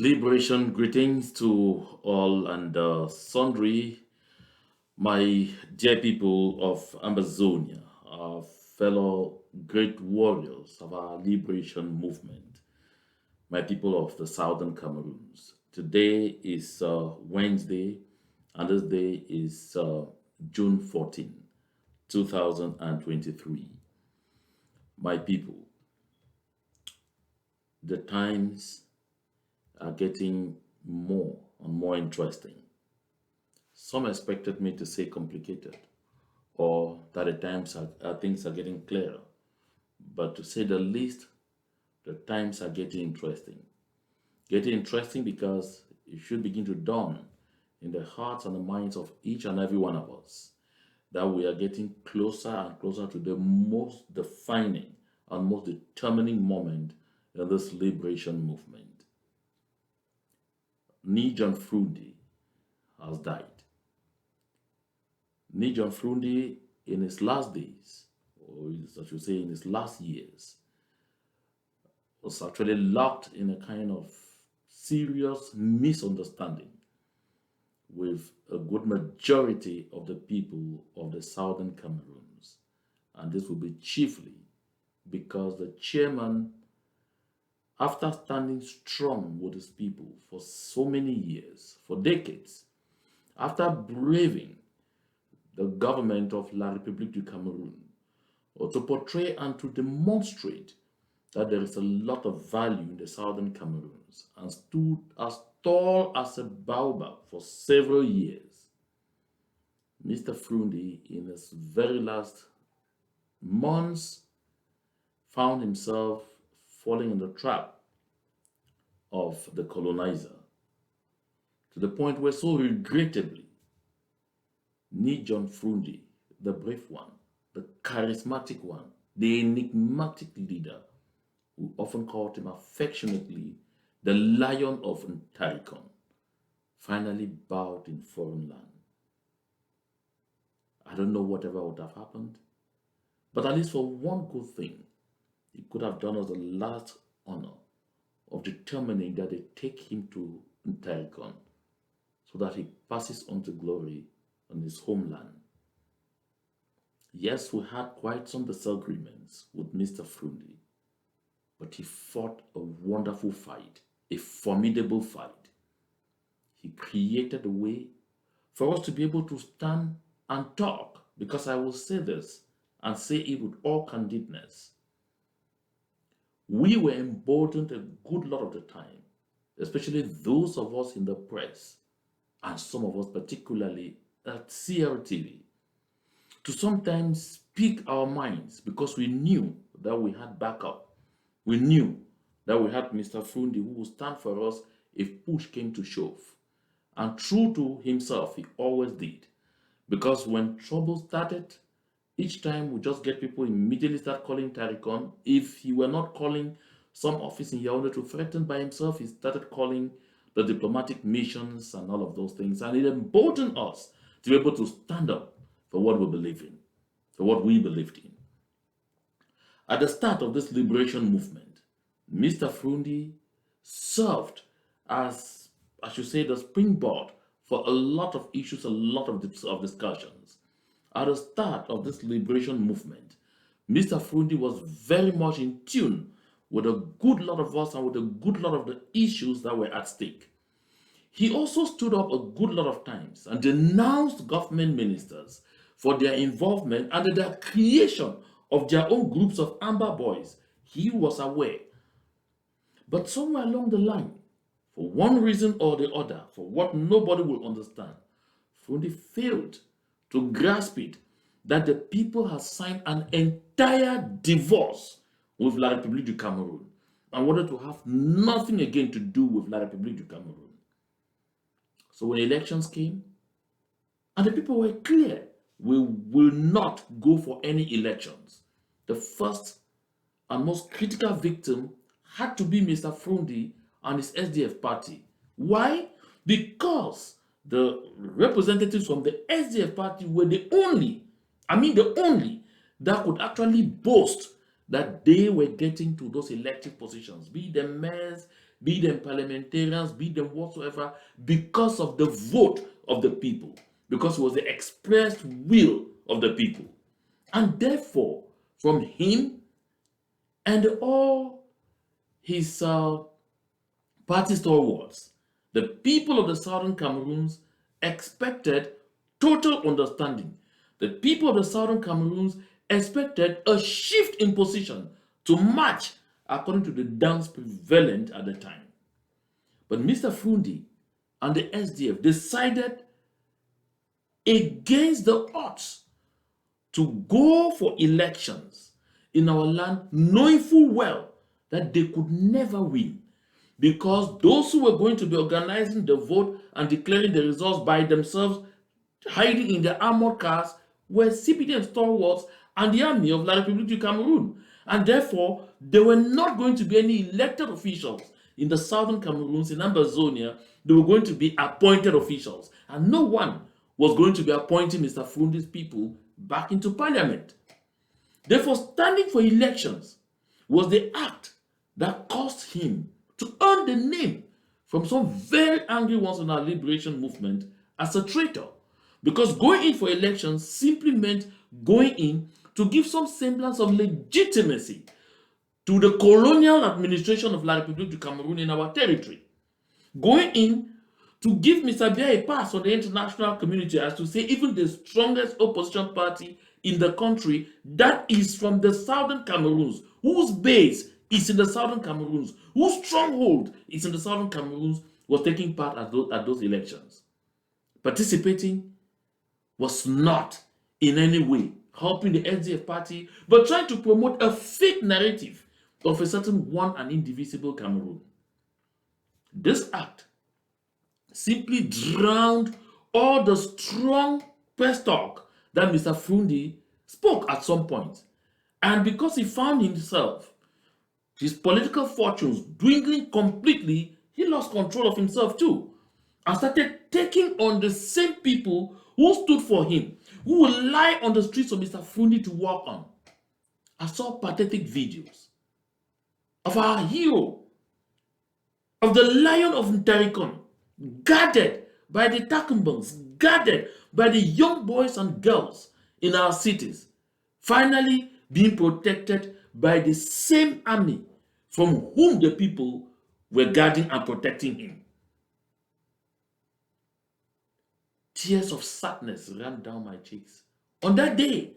Liberation greetings to all and sundry, my dear people of Ambazonia, our fellow great warriors of our liberation movement, my people of the southern Cameroons. Today is Wednesday, and this day is June 14, 2023. My people, the times are getting more and more interesting. Some expected me to say complicated or that at times things are getting clearer. But to say the least, the times are getting interesting. Getting interesting because it should begin to dawn in the hearts and the minds of each and every one of us that we are getting closer and closer to the most defining and most determining moment in this liberation movement. Ni John Fru Ndi has died. Ni John Fru Ndi, in his last days, or I should say in his last years, was actually locked in a kind of serious misunderstanding with a good majority of the people of the southern Cameroons. And this will be chiefly because the chairman, after standing strong with his people for so many years, for decades, after braving the government of La République du Cameroon, or to portray and to demonstrate that there is a lot of value in the southern Cameroons, and stood as tall as a baobab for several years, Mr. Fru Ndi, in his very last months, found himself falling in the trap of the colonizer, to the point where, so regrettably, Ni John Fru Ndi, the brave one, the charismatic one, the enigmatic leader, we often called him affectionately the Lion of Ntarikon, finally bowed in foreign land. I don't know whatever would have happened, but at least for one good thing, he could have done us the last honor of determining that they take him to Ntarikon so that he passes on to glory on his homeland. Yes, we had quite some disagreements with Mr. Fru Ndi, but he fought a wonderful fight, a formidable fight. He created a way for us to be able to stand and talk, because I will say this and say it with all candidness. We were emboldened a good lot of the time, especially those of us in the press, and some of us particularly at CRTV, to sometimes speak our minds because we knew that we had backup. We knew that we had Mr. Fru Ndi who would stand for us if push came to shove. And true to himself, he always did. Because when trouble started, each time we just get people immediately start calling Tarikon. If he were not calling some office in Yaoundé to threaten by himself, he started calling the diplomatic missions and all of those things. And it emboldened us to be able to stand up for what we believe in, for what we believed in. At the start of this liberation movement, Mr. Fru Ndi served as, I should say, the springboard for a lot of issues, a lot of discussions. At the start of this liberation movement, Mr. Fru Ndi was very much in tune with a good lot of us and with a good lot of the issues that were at stake. He also stood up a good lot of times and denounced government ministers for their involvement and their creation of their own groups of amber boys. He was aware. But somewhere along the line, for one reason or the other, for what nobody will understand, Fru Ndi failed to grasp it that the people had signed an entire divorce with La République du Cameroon and wanted to have nothing again to do with La République du Cameroon. So when elections came, and the people were clear, we will not go for any elections, the first and most critical victim had to be Mr. Fru Ndi and his SDF party. Why? Because the representatives from the SDF party were the only that could actually boast that they were getting to those elective positions, be the mayors, be them parliamentarians, be them whatsoever, because of the vote of the people, because it was the expressed will of the people. And therefore, from him and all his party stalwarts, the people of the southern Cameroons expected total understanding. The people of the southern Cameroons expected a shift in position to match according to the dance prevalent at the time. But Mr. Fru Ndi and the SDF decided against the odds to go for elections in our land, knowing full well that they could never win, because those who were going to be organizing the vote and declaring the results by themselves, hiding in their armored cars, were CPD stalwarts and the army of La République du Cameroon. And therefore, there were not going to be any elected officials in the southern Cameroons, in Ambazonia. They were going to be appointed officials. And no one was going to be appointing Mr. Fru Ndi's people back into parliament. Therefore, standing for elections was the act that caused him to earn the name from some very angry ones in our liberation movement as a traitor. Because going in for elections simply meant going in to give some semblance of legitimacy to the colonial administration of La République du Cameroon in our territory. Going in to give Mr. Buea a pass on the international community, as to say even the strongest opposition party in the country that is from the southern Cameroons, whose base is in the southern Cameroons, whose stronghold is in the southern Cameroons, was taking part at those elections. Participating was not in any way helping the SDF party, but trying to promote a fake narrative of a certain one and indivisible Cameroon. This act simply drowned all the strong press talk that Mr. Fru Ndi spoke at some point. And because he found himself, his political fortunes dwindling completely, he lost control of himself too, and started taking on the same people who stood for him, who would lie on the streets of Mr. Fru Ndi to walk on. I saw pathetic videos of our hero, of the Lion of Ntarikon, guarded by the Takumbans, guarded by the young boys and girls in our cities, finally being protected by the same army from whom the people were guarding and protecting him. Tears of sadness ran down my cheeks. On that day,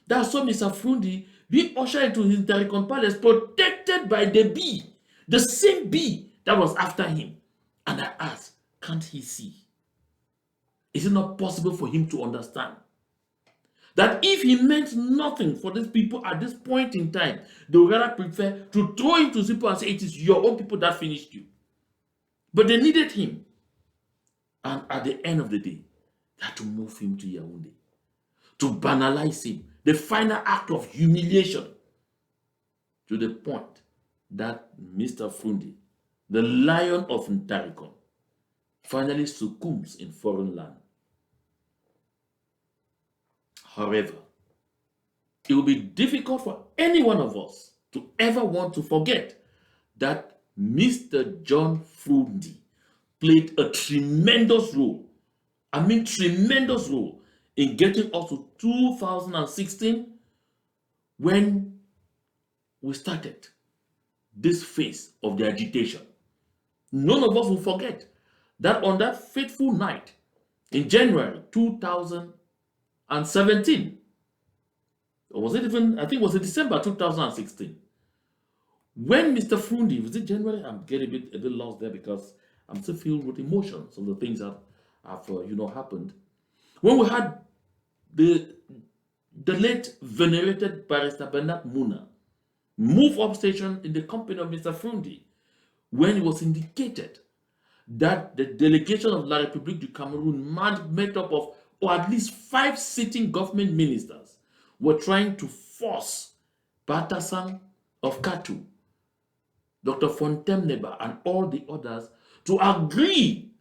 that I saw Mr. Fru Ndi being ushered into his Ntarikon palace, protected by the bee, the same bee that was after him. And I asked, can't he see? Is it not possible for him to understand that if he meant nothing for these people at this point in time, they would rather prefer to throw him to Zipo and say, it is your own people that finished you. But they needed him. And at the end of the day, they had to move him to Yaoundé, to banalize him, the final act of humiliation, to the point that Mr. Fru Ndi, the Lion of Ntarikon, finally succumbs in foreign land. However, it will be difficult for any one of us to ever want to forget that Mr. John Fru Ndi played a tremendous role, tremendous role, in getting us to 2016, when we started this phase of the agitation. None of us will forget that on that fateful night in January 2017, or was it even, I think it was in December 2016, when Mr. Fru Ndi, was it January? I'm getting a bit lost there because I'm still filled with emotions of the things that have happened. When we had the late venerated barrister Bernard Muna move up station in the company of Mr. Fru Ndi, when it was indicated that the delegation of La République du Cameroon, made up of at least 5 sitting government ministers, were trying to force Batasan of Katu, Dr. Fontemneba, and all the others to agree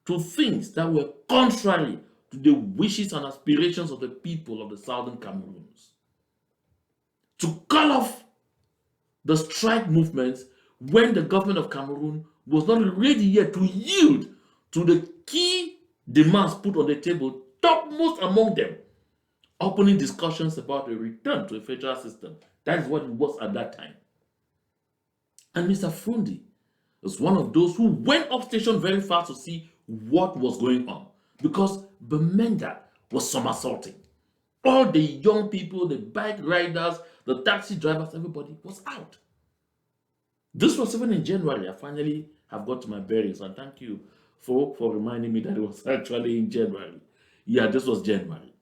to things that were contrary to the wishes and aspirations of the people of the southern Cameroons, to call off the strike movements when the government of Cameroon was not ready yet to yield to the key demands put on the table, topmost among them, opening discussions about a return to a federal system. That is what it was at that time. And Mr. Fru Ndi was one of those who went up station very fast to see what was going on, because Bemenda was somersaulting. All the young people, the bike riders, the taxi drivers, everybody was out. This was even in January. I finally have got to my bearings, and thank you for reminding me that it was actually in January. Yeah, this was January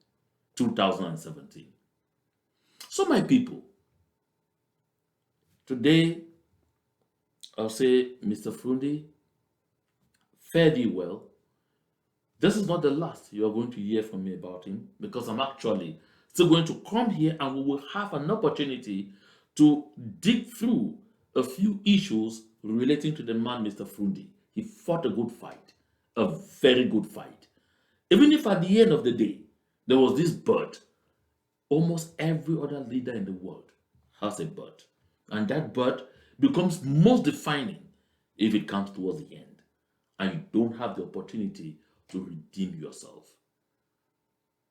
2017. So, my people, today I'll say, Mr. Fru Ndi, fare thee well. This is not the last you are going to hear from me about him, because I'm actually still going to come here and we will have an opportunity to dig through a few issues relating to the man, Mr. Fru Ndi. He fought a good fight, a very good fight. Even if at the end of the day, there was this bird, almost every other leader in the world has a bird. And that bird becomes most defining if it comes towards the end and you don't have the opportunity to redeem yourself.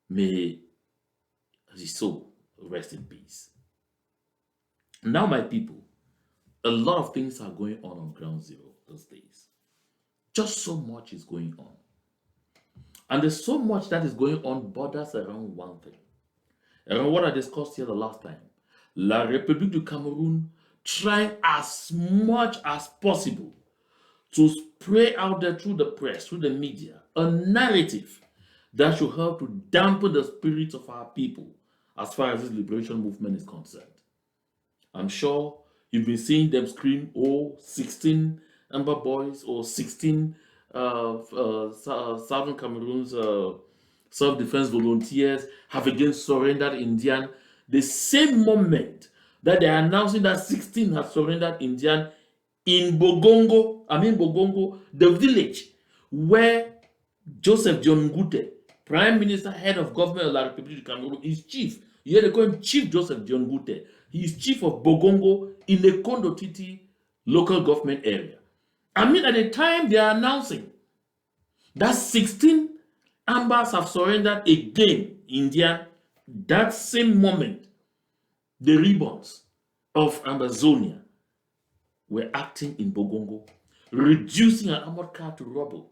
May his soul rest in peace. Now, my people, a lot of things are going on ground zero these days. Just so much is going on. And there's so much that is going on borders around one thing. Around what I discussed here the last time. La République du Cameroon trying as much as possible to spray out there through the press, through the media, a narrative that should help to dampen the spirits of our people as far as this liberation movement is concerned. I'm sure you've been seeing them scream, oh, 16 Amber Boys or 16 Southern Cameroon's self-defense volunteers have again surrendered Indian. The same moment that they are announcing that 16 have surrendered Indian in Bogongo, the village where Joseph John Ngute, Prime Minister, head of government of La République du Cameroon, is chief. You hear they call him Chief Joseph John Ngute. He is chief of Bogongo in the Kondo Titi local government area. I mean, at the time they are announcing that 16 Ambas have surrendered again, Indian, that same moment, the ribbons of Ambazonia were acting in Bogongo, reducing an armored car to rubble.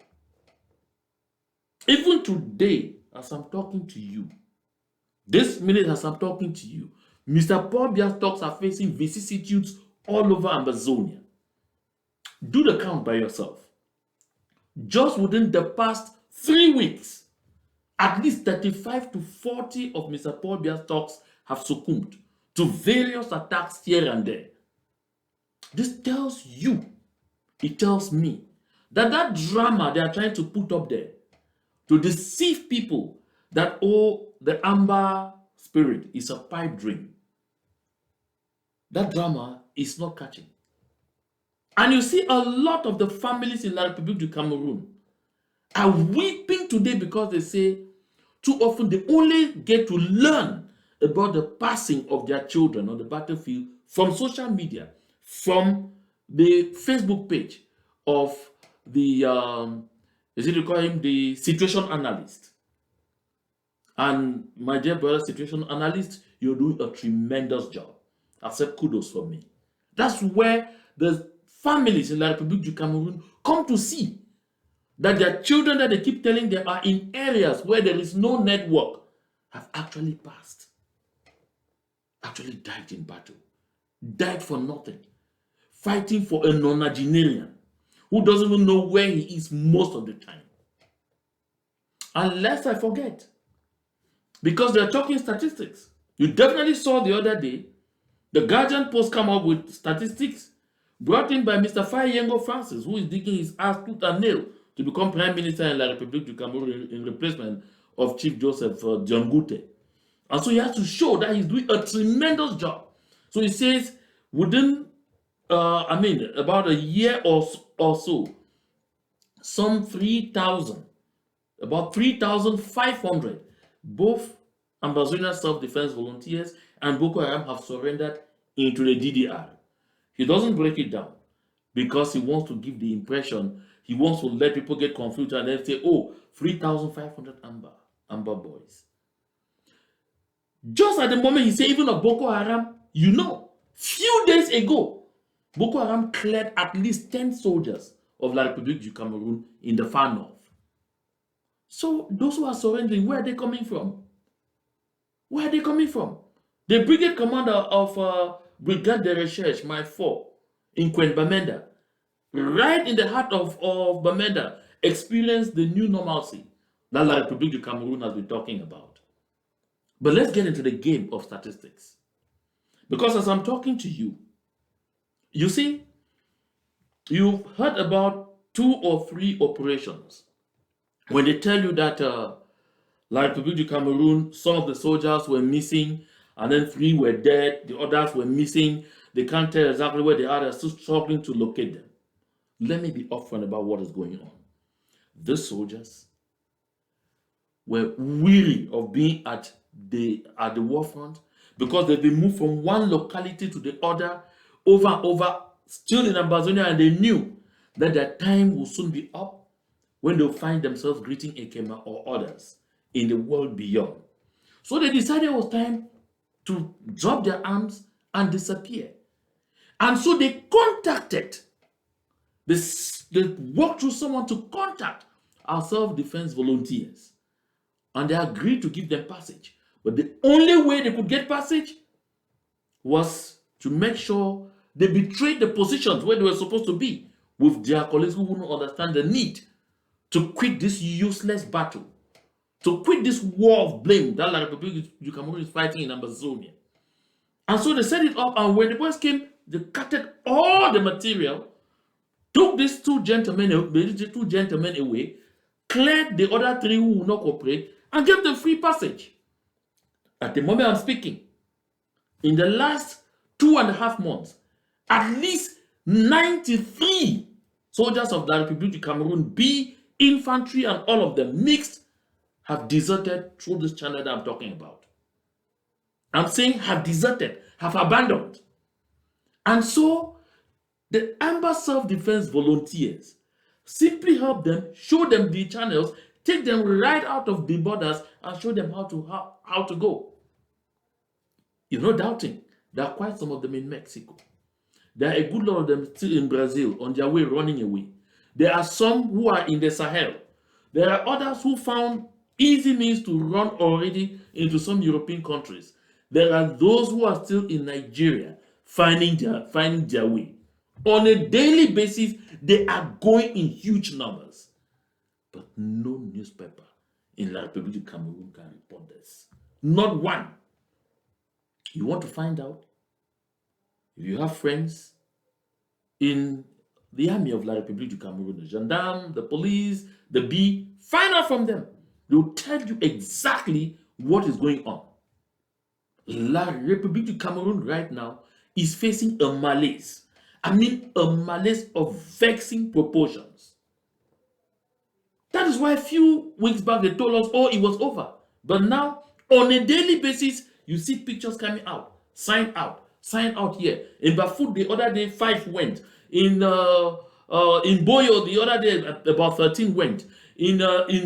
Even today, as I'm talking to you, this minute as I'm talking to you, Mr. Paul Bia's talks are facing vicissitudes all over Ambazonia. Do the count by yourself. Just within the past 3 weeks, at least 35 to 40 of Mr. Paul Bia's talks have succumbed to various attacks here and there. This tells you, it tells me, that drama they are trying to put up there to deceive people that, oh, the Amber spirit is a pipe dream. That drama is not catching. And you see a lot of the families in La République du Cameroon are weeping today because they say too often they only get to learn about the passing of their children on the battlefield from social media, from the Facebook page of the, is it you call him the situation analyst. And my dear brother, situation analyst, you're doing a tremendous job. Accept kudos from me. That's where the families in La République du Cameroon come to see that their children that they keep telling them are in areas where there is no network have actually passed, actually died in battle, died for nothing, fighting for a nonagenarian who doesn't even know where he is most of the time. Unless I forget, because they're talking statistics. You definitely saw the other day the Guardian Post come up with statistics brought in by Mr. Eyenga Francis, who is digging his ass tooth and nail to become Prime Minister in La République du Cameroon in replacement of Chief Joseph John Ngute. And so he has to show that he's doing a tremendous job. So he says within, about a year or so, some 3,000, about 3,500, both Ambazonia self-defense volunteers and Boko Haram have surrendered into the DDR. He doesn't break it down because he wants to give the impression, he wants to let people get confused and then say, oh, 3,500 Amber boys. Just at the moment he said even of Boko Haram, few days ago, Boko Haram cleared at least 10 soldiers of La République du Cameroon in the far north. So those who are surrendering, where are they coming from? Where are they coming from? The brigade commander of Brigade de Recherche, my 4, in Kwen Bamenda, right in the heart of Bamenda, experienced the new normalcy that La République du Cameroon has been talking about. But let's get into the game of statistics. Because as I'm talking to you, you see, you've heard about 2 or 3 operations. When they tell you that La République du Cameroon, some of the soldiers were missing, and then 3 were dead, the others were missing, they can't tell exactly where they are, they're still struggling to locate them. Let me be upfront about what is going on. These soldiers were weary of being at the war front because they've been moved from one locality to the other over and over, still in Ambazonia, and they knew that their time will soon be up when they'll find themselves greeting Ekema or others in the world beyond. So they decided it was time to drop their arms and disappear. And so they contacted, they walked through someone to contact our self-defense volunteers. And they agreed to give them passage. But the only way they could get passage was to make sure they betrayed the positions where they were supposed to be with their colleagues who wouldn't understand the need to quit this useless battle, to quit this war of blame that La République du Cameroon is fighting in Ambazonia. And so they set it up, and when the boys came, they cutted all the material, took these 2 gentlemen away, cleared the other 3 who would not cooperate, and gave them free passage. At the moment I'm speaking, in the last 2.5 months, at least 93 soldiers of the Republic of Cameroon, be infantry and all of them mixed, have deserted through this channel that I'm talking about. I'm saying have deserted, have abandoned. And so the Amber self-defense volunteers simply help them, show them the channels, take them right out of the borders and show them how to go. You're not doubting. There are quite some of them in Mexico. There are a good lot of them still in Brazil on their way, running away. There are some who are in the Sahel. There are others who found easy means to run already into some European countries. There are those who are still in Nigeria finding their way. On a daily basis, they are going in huge numbers. But no newspaper in La République du Cameroon can report this. Not one. You want to find out? If you have friends in the army of La République du Cameroon, the gendarmes, the police, the B, find out from them. They will tell you exactly what is going on. La République du Cameroon right now is facing a malaise. I mean, a malaise of vexing proportions. That is why a few weeks back they told us, oh, it was over. But now, on a daily basis, you see pictures coming out. Sign out here. In Bafut the other day, 5 went. In Buea the other day, about 13 went. In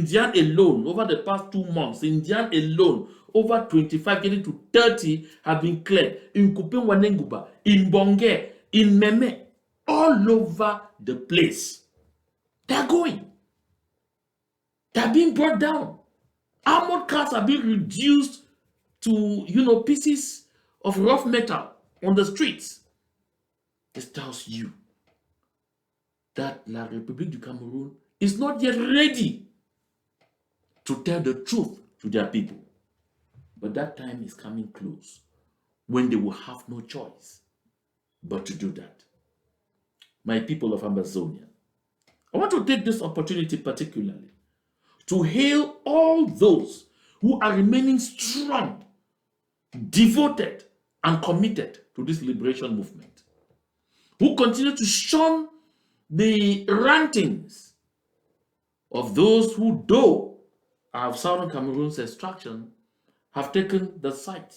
Dian alone, over the past 2 months, in Dian alone, over 25, getting to 30 have been cleared. In Kupeng Wanenguba, in Bonge, in Meme, all over the place. They're going. They're being brought down. Armored cars are being reduced to, pieces of rough metal on the streets. This tells you that La République du Cameroon is not yet ready to tell the truth to their people. But that time is coming close when they will have no choice but to do that. My people of Ambazonia, I want to take this opportunity particularly to hail all those who are remaining strong, devoted, and committed to this liberation movement, who continue to shun the rantings of those who, though are of Southern Cameroon's extraction, have taken the side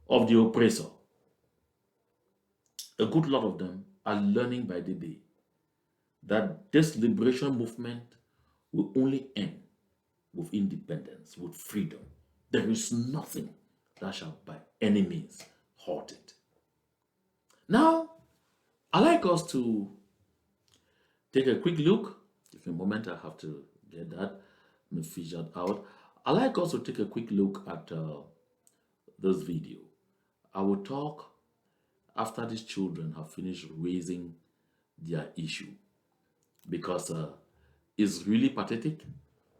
of the oppressor. A good lot of them are learning by the day that this liberation movement will only end with independence, with freedom. There is nothing that shall by any means halt it. Now, I like us to take a quick look. If a moment I have to get that figured out. I like us to take a quick look at this video. I will talk after these children have finished raising their issue, because it's really pathetic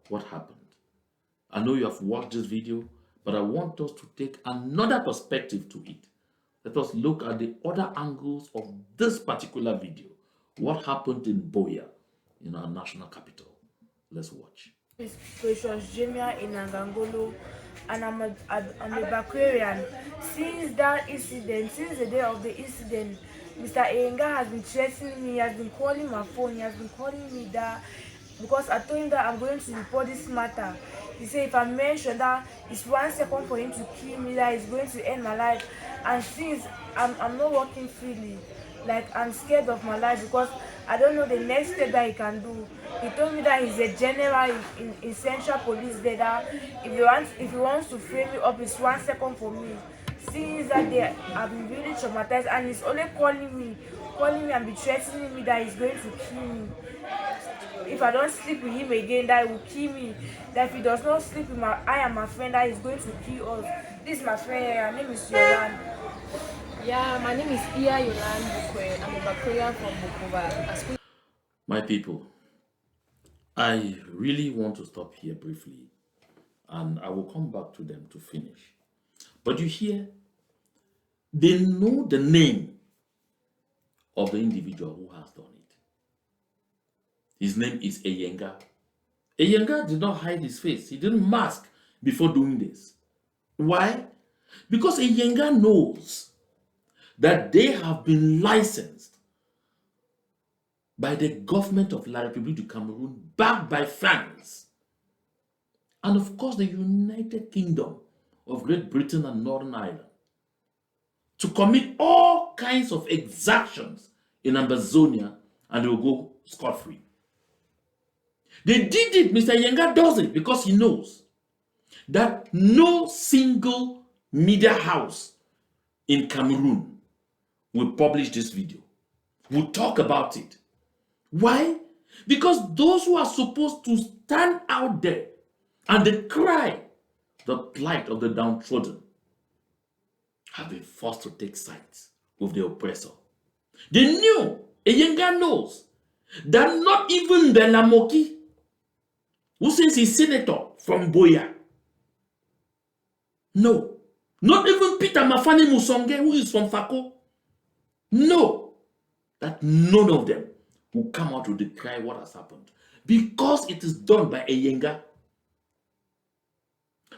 what happened. I know you have watched this video, but I want us to take another perspective to it. Let us look at the other angles of this particular video. What happened in Buea, in our national capital. Let's watch. It's Precious Jamia in Angangolo, and I'm a Bakurian. Since that incident, since the day of the incident, Mr. Eyenga has been threatening me, he has been calling my phone, he has been calling me that because I told him that I'm going to report this matter. He said if I mention that it's 1 second for him to kill me, that it's going to end my life. And since I'm not working freely, like I'm scared of my life because I don't know the next step that he can do. He told me that he's a general in Central Police there, that if he wants to frame me up, it's 1 second for me. Since that day, I've been really traumatized, and he's only calling me and be threatening me that he's going to kill me. If I don't sleep with him again, that he will kill me. That if he does not sleep with I and my friend, that he's going to kill us. This is my friend, her name is Yolan. Yeah, my name is Buea. I'm a Bakurian from Buea. My people, I really want to stop here briefly, and I will come back to them to finish. But you hear, they know the name of the individual who has done it. His name is Eyenga. Eyenga did not hide his face. He didn't mask before doing this. Why? Because Eyenga knows that they have been licensed by the government of La République du Cameroon, backed by France, and of course the United Kingdom of Great Britain and Northern Ireland, to commit all kinds of exactions in Ambazonia, and they will go scot-free. They did it. Mr. Eyenga does it because he knows that no single media house in Cameroon will publish this video, will talk about it. Why? Because those who are supposed to stand out there and they cry the plight of the downtrodden have been forced to take sides with the oppressor. They knew, Eyenga knows, that not even Belamoki, who says he's senator from Buea, no, not even Peter Mafani Musonge, who is from Fako, no, that none of them will come out to decry what has happened, because it is done by Eyenga.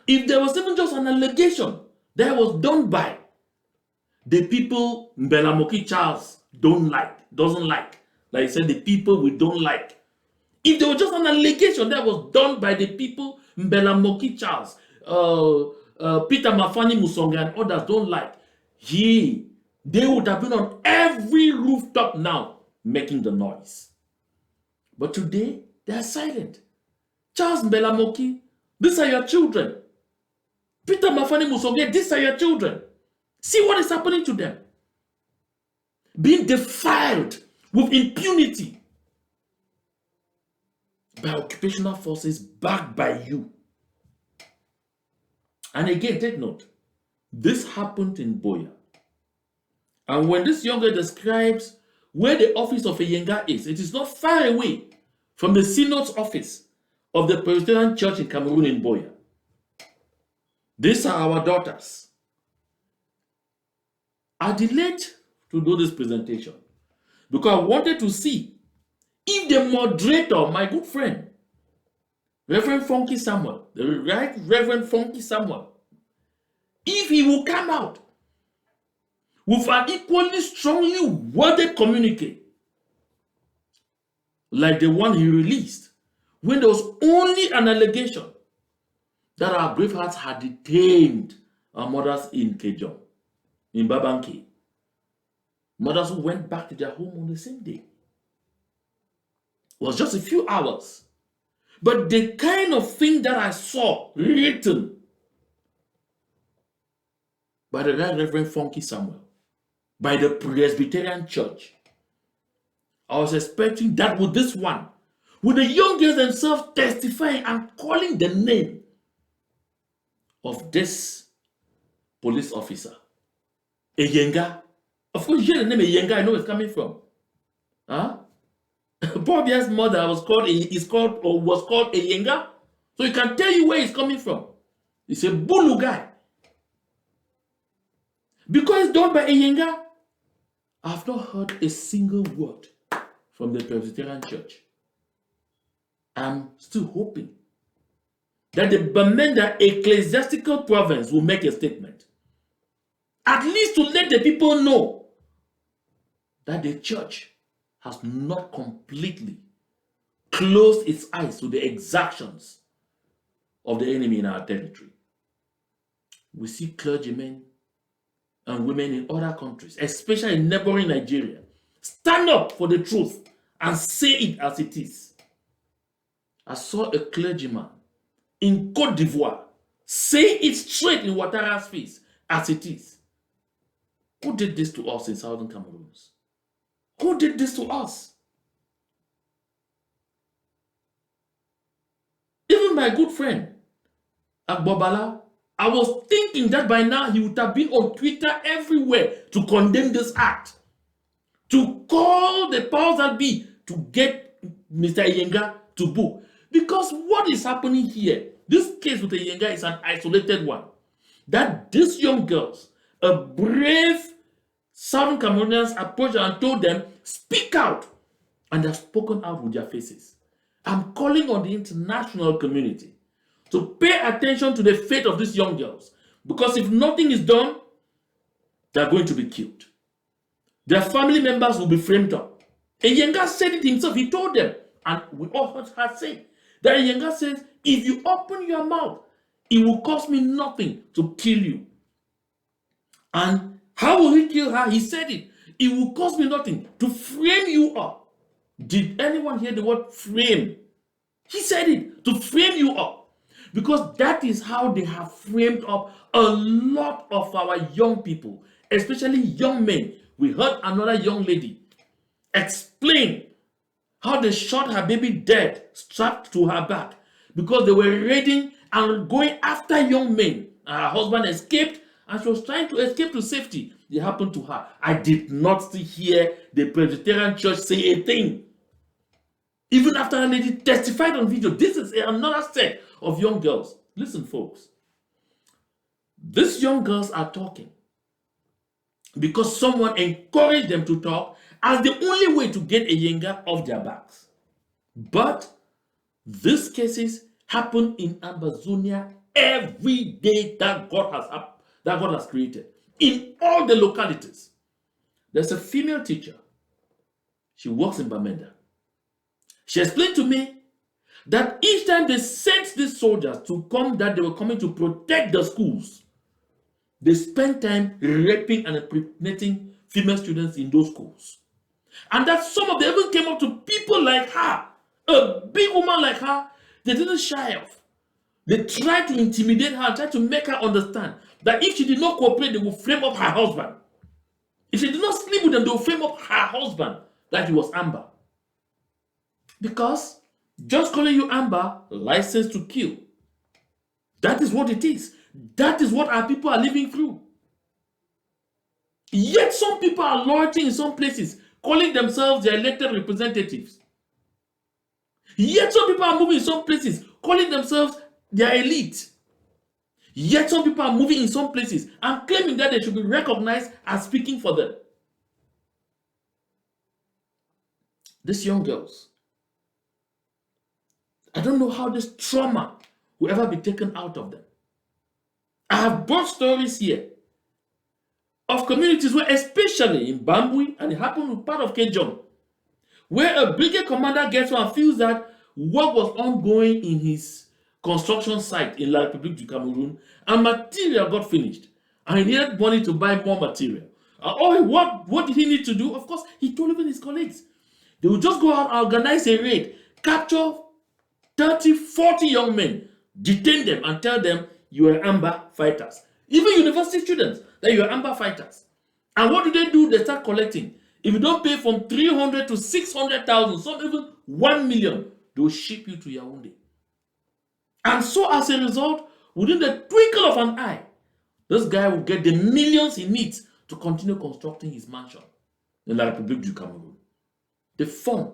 If there was even just an allegation that was done by the people Mbelamoki Charles doesn't like I said, the people we don't like. If there was just an allegation that was done by the people Mbelamoki Charles, Peter Mafani Musonga and others don't like, they would have been on every rooftop now making the noise. But today, they are silent. Charles Mbelamoki, these are your children. Peter Mafani Musonga, these are your children. See what is happening to them. Being defiled with impunity by occupational forces backed by you. And again, take note, this happened in Buea. And when this young girl describes where the office of Eyenga is, it is not far away from the synod's office of the Presbyterian Church in Cameroon in Buea. These are our daughters. I delayed to do this presentation because I wanted to see if the moderator, my good friend, Reverend Funky Samuel, the right Reverend Funky Samuel, if he will come out with an equally strongly worded communique like the one he released when there was only an allegation that our brave hearts had detained our mothers in Kejong, in Babanki. Mothers who went back to their home on the same day. was just a few hours. But the kind of thing that I saw written by the Right Reverend Funky Samuel, by the Presbyterian Church, I was expecting that with this one, with the young girls themselves testifying and calling the name of this police officer, Eyenga. Of course, you hear the name Eyenga, I know it's coming from. Huh? Bobia's mother was called Eyenga. So he can tell you where he's coming from. He's a Bulu guy. Because it's done by Eyenga, I have not heard a single word from the Presbyterian Church. I'm still hoping that the Bamenda Ecclesiastical Province will make a statement. At least to let the people know that the church has not completely closed its eyes to the exactions of the enemy in our territory. We see clergymen and women in other countries, especially in neighboring Nigeria, stand up for the truth and say it as it is. I saw a clergyman in Côte d'Ivoire say it straight in Ouattara's face as it is. Who did this to us in Southern Cameroon? Who did this to us? Even my good friend, Agbobala, I was thinking that by now he would have been on Twitter everywhere to condemn this act, to call the powers that be to get Mr. Eyenga to book. Because what is happening here, this case with Eyenga is an isolated one. That these young girls, a brave Southern Cameroonians approached and told them, speak out. And they've spoken out with their faces. I'm calling on the international community to pay attention to the fate of these young girls. Because if nothing is done, they're going to be killed. Their family members will be framed up. Eyenga said it himself. He told them, and we all heard her say, that Eyenga says, if you open your mouth, it will cost me nothing to kill you. And how will he kill her? He said it. It will cost me nothing to frame you up. Did anyone hear the word frame? He said it, to frame you up. Because that is how they have framed up a lot of our young people, especially young men. We heard another young lady explain how they shot her baby dead, strapped to her back, because they were raiding and going after young men. Her husband escaped, and she was trying to escape to safety. It happened to her. I did not see hear the Presbyterian Church say a thing. Even after a lady testified on video, this is another set of young girls. Listen, folks. These young girls are talking because someone encouraged them to talk as the only way to get Eyenga off their backs. But these cases happen in Ambazonia every day that God has created. In all the localities. There's a female teacher. She works in Bamenda. She explained to me that each time they sent these soldiers to come, that they were coming to protect the schools, they spent time raping and impregnating female students in those schools. And that some of them even came up to people like her, a big woman like her, they didn't shy off. They tried to intimidate her, tried to make her understand that if she did not cooperate, they would frame up her husband. If she did not sleep with them, they would frame up her husband, that he was Amber. Because just calling you Amber, license to kill. That is what it is. That is what our people are living through. Yet some people are loitering in some places, calling themselves their elected representatives. Yet some people are moving in some places, calling themselves their elite. Yet some people are moving in some places and claiming that they should be recognized as speaking for them. These young girls, I don't know how this trauma will ever be taken out of them. I have brought stories here of communities where, especially in Bambui, and it happened with part of Kejong, where a brigade commander gets one and feels that work was ongoing in his construction site in La République du Cameroun, and material got finished, and he needed money to buy more material. What did he need to do? Of course, he told even his colleagues, They will just go out and organize a raid, capture 30, 40 young men, detain them and tell them you are Amber fighters. Even university students, that you are Amber fighters. And what do? They start collecting. If you don't pay from 300 to 600,000, some even 1 million, they will ship you to Yaoundé. And so as a result, within the twinkle of an eye, this guy will get the millions he needs to continue constructing his mansion in La République du Cameroon. The fun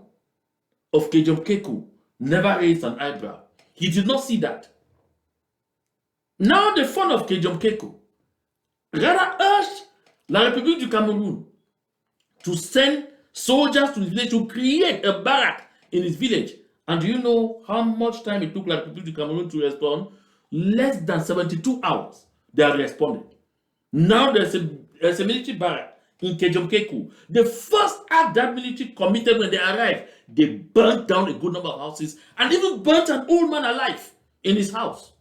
of Kejom Keku never raised an eyebrow. He did not see that. Now the fun of Kejom Keku rather urged La République du Cameroon to send soldiers to his village to create a barrack in his village. And do you know how much time it took La République du Cameroon to respond? Less than 72 hours. They have responded. Now there's a military barrack in Kejom Keku. The first act that military committed when they arrived, they burnt down a good number of houses and even burnt an old man alive in his house.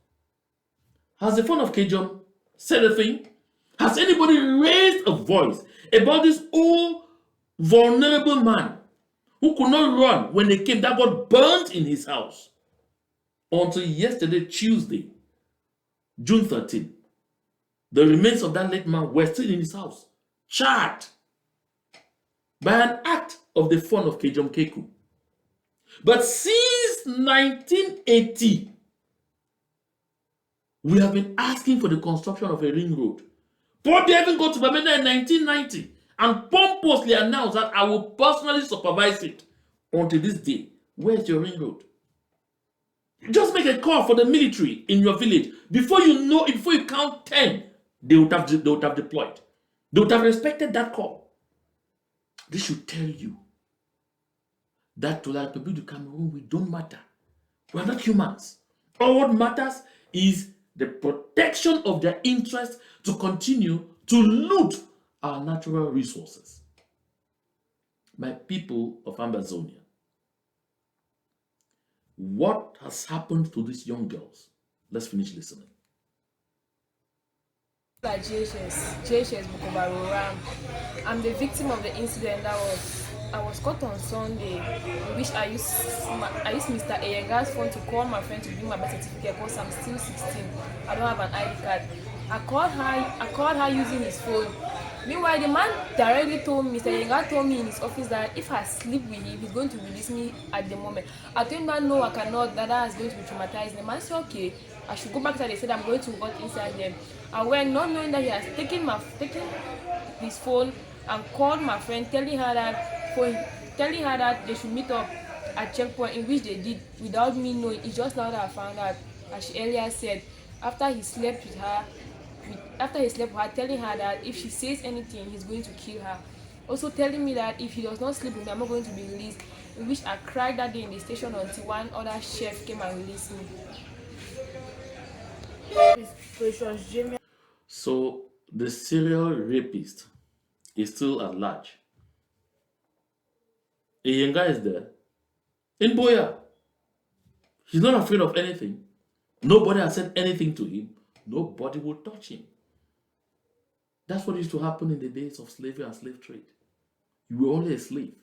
Has the fun of Kejom said a thing? Has anybody raised a voice about this old, vulnerable man who could not run when they came, that got burnt in his house? Until yesterday, Tuesday, June 13th, the remains of that late man were still in his house, charred by an act of the fun of Kejom Keku. But since 1980, we have been asking for the construction of a ring road. But they even got to Bamenda in 1990 and pompously announced that I will personally supervise it. Until this day, where's your ring road? Just make a call for the military in your village. Before you know it, before you count 10, they would have deployed. They would have respected that call. This should tell you that to La République du Cameroon, we don't matter. We are not humans. All what matters is the protection of their interests to continue to loot our natural resources. My people of Ambazonia, what has happened to these young girls? Let's finish listening. Like JHS Bukoba. I'm the victim of the incident I was caught on Sunday, in which I used Mr. Eyenga's phone to call my friend to bring my birth certificate because I'm still 16. I don't have an ID card. I called her using his phone. Meanwhile, the man directly told me, Mr. Eyenga told me in his office that if I sleep with him, he's going to release me at the moment. I told him that no, I cannot, that is going to be traumatized. The man said, okay, I should go back there. They said I'm going to work inside them. I went not knowing that he has taken his phone and called my friend, telling her that they should meet up at checkpoint, in which they did without me knowing. It's just now that I found out, as she earlier said, after he slept with her, telling her that if she says anything, he's going to kill her. Also telling me that if he does not sleep with me, I'm not going to be released. In which I cried that day in the station until one other chef came and released me. So the serial rapist is still at large. Eyenga is there. In Buea. He's not afraid of anything. Nobody has said anything to him. Nobody will touch him. That's what used to happen in the days of slavery and slave trade. You were only a slave.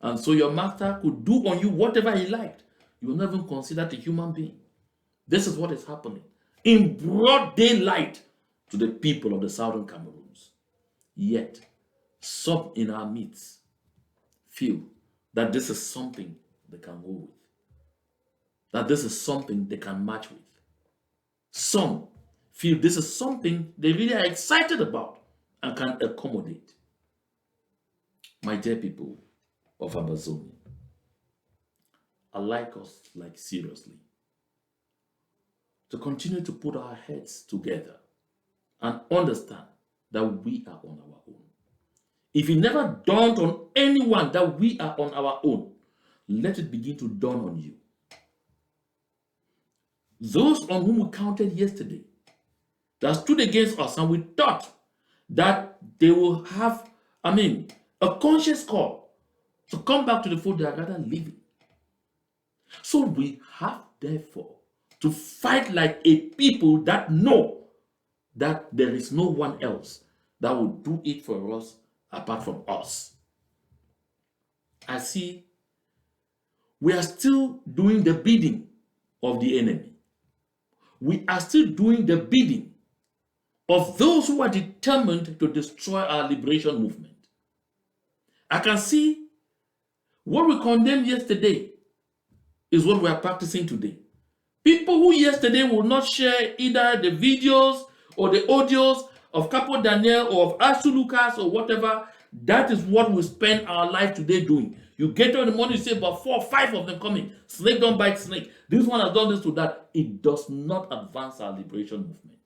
And so your master could do on you whatever he liked. You were not even considered a human being. This is what is happening in broad daylight to the people of the southern Cameroons. Yet, some in our midst feel that this is something they can go with, that this is something they can match with. Some feel this is something they really are excited about and can accommodate. My dear people of Ambazonia, I like us seriously to continue to put our heads together and understand that we are on our own. If it never dawned on anyone that we are on our own, let it begin to dawn on you. Those on whom we counted yesterday that stood against us and we thought that they will have, a conscious call to come back to the fold they are rather leaving. So we have, therefore, to fight like a people that know that there is no one else that will do it for us apart from us. I see we are still doing the bidding of the enemy. We are still doing the bidding of those who are determined to destroy our liberation movement. I can see what we condemned yesterday is what we are practicing today. People who yesterday would not share either the videos or the audios of Capo Daniel or of Asu Lucas or whatever, that is what we spend our life today doing. You get on the morning, you see about 4 or 5 of them coming. Snake don't bite snake. This one has done this to that. It does not advance our liberation movement.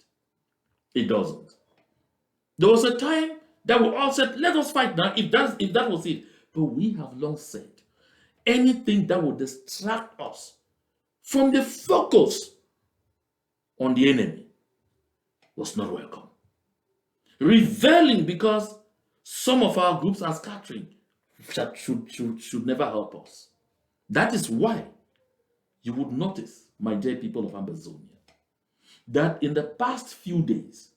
It doesn't. There was a time that we all said, let us fight now, if that was it. But we have long said, anything that will distract us from the focus on the enemy was not welcome. Reveling because some of our groups are scattering should never help us. That is why you would notice, my dear people of Ambazonia, that in the past few days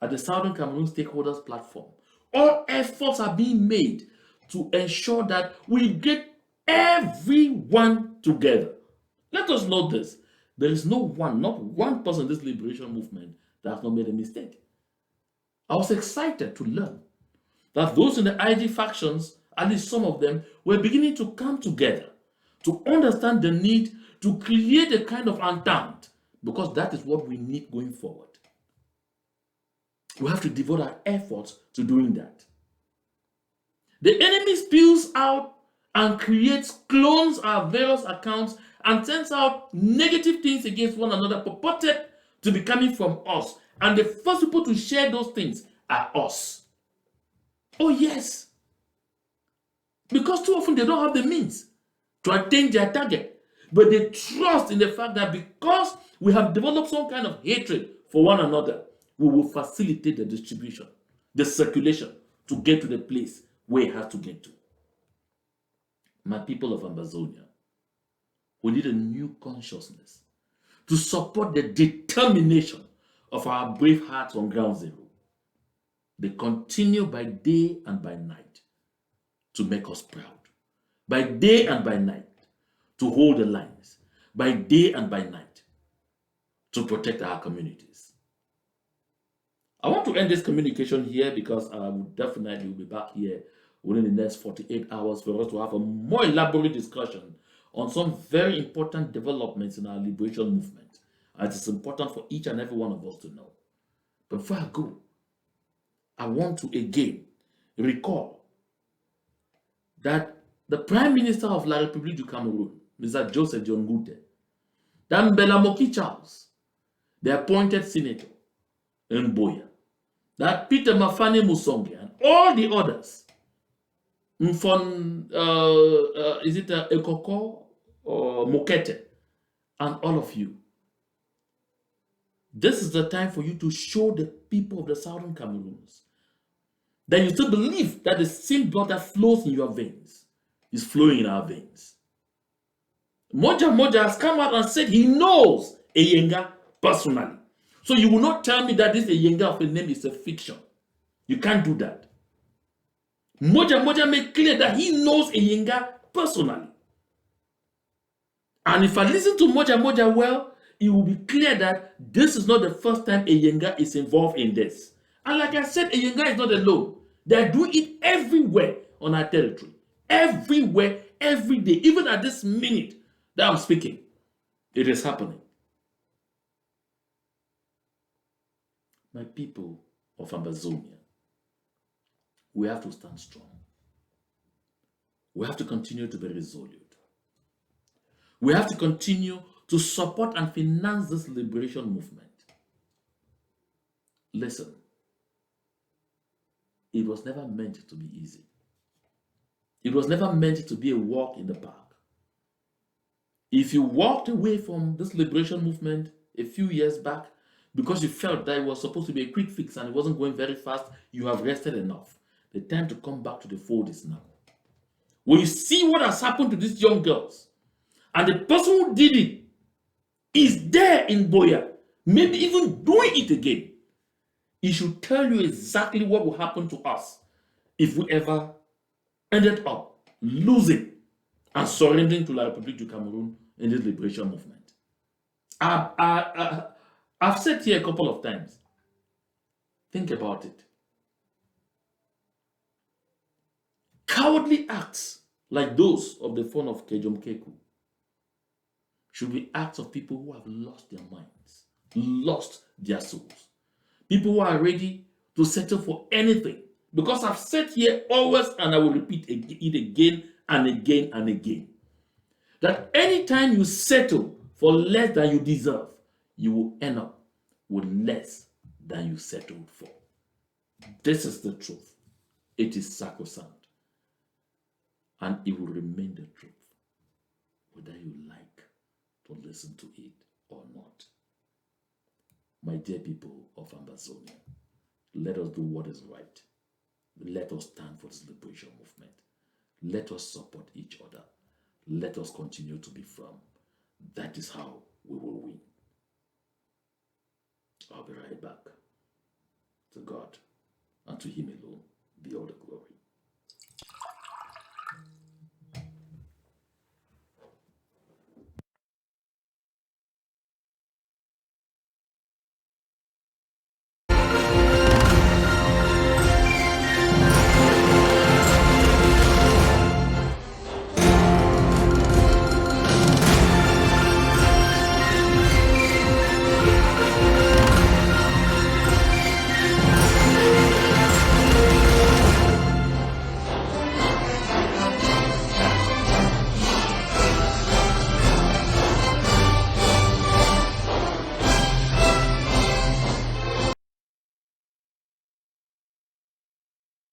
at the Southern Cameroon Stakeholders Platform, all efforts are being made to ensure that we get everyone together. Let us note this. There is not one person in this liberation movement that has not made a mistake. I was excited to learn that those in the IG factions, at least some of them, were beginning to come together to understand the need to create a kind of entente, because that is what we need going forward. We have to devote our efforts to doing that. The enemy spills out and creates clones of various accounts and sends out negative things against one another purported to be coming from us. And the first people to share those things are us. Oh yes. Because too often they don't have the means to attain their target. But they trust in the fact that because we have developed some kind of hatred for one another, we will facilitate the distribution, the circulation to get to the place where it has to get to. My people of Ambazonia, we need a new consciousness to support the determination of our brave hearts on ground zero. They continue by day and by night to make us proud. By day and by night to hold the lines. By day and by night to protect our communities. I want to end this communication here because I will definitely be back here within the next 48 hours for us to have a more elaborate discussion on some very important developments in our liberation movement. And it is important for each and every one of us to know. But before I go, I want to again recall that the Prime Minister of La République du Cameroun, Mr. Joseph John Gute, that Mbela Moki Charles, the appointed senator in Buea, that Peter Mafane Musonge and all the others, from is it Ekoko or Mokete, and all of you, this is the time for you to show the people of the Southern Cameroons that you still believe that the same blood that flows in your veins is flowing in our veins. Moja has come out and said he knows Eyenga personally. So you will not tell me that this Eyenga of a name is a fiction. You can't do that. Moja made clear that he knows Eyenga personally. And if I listen to Moja well, it will be clear that this is not the first time Eyenga is involved in this. And like I said, Eyenga is not alone. They are doing it everywhere on our territory. Everywhere, every day. Even at this minute that I'm speaking, it is happening. My people of Ambazonia, we have to stand strong. We have to continue to be resolute. We have to continue to support and finance this liberation movement. Listen, it was never meant to be easy. It was never meant to be a walk in the park. If you walked away from this liberation movement a few years back because you felt that it was supposed to be a quick fix and it wasn't going very fast, you have rested enough. The time to come back to the fold is now. When you see what has happened to these young girls, and the person who did it is there in Buea, maybe even doing it again, it should tell you exactly what will happen to us if we ever ended up losing and surrendering to La République du Cameroon in this liberation movement. I've said here a couple of times. Think about it. Cowardly acts like those of the fun of Kejom Keku should be acts of people who have lost their minds, lost their souls. People who are ready to settle for anything. Because I've said here always, and I will repeat it again and again and again, that anytime you settle for less than you deserve, you will end up with less than you settled for. This is the truth. It is sacrosanct. And it will remain the truth, whether you like to listen to it or not. My dear people of Ambazonia, let us do what is right. Let us stand for this liberation movement. Let us support each other. Let us continue to be firm. That is how we will win. I'll be right back. To God and to Him alone.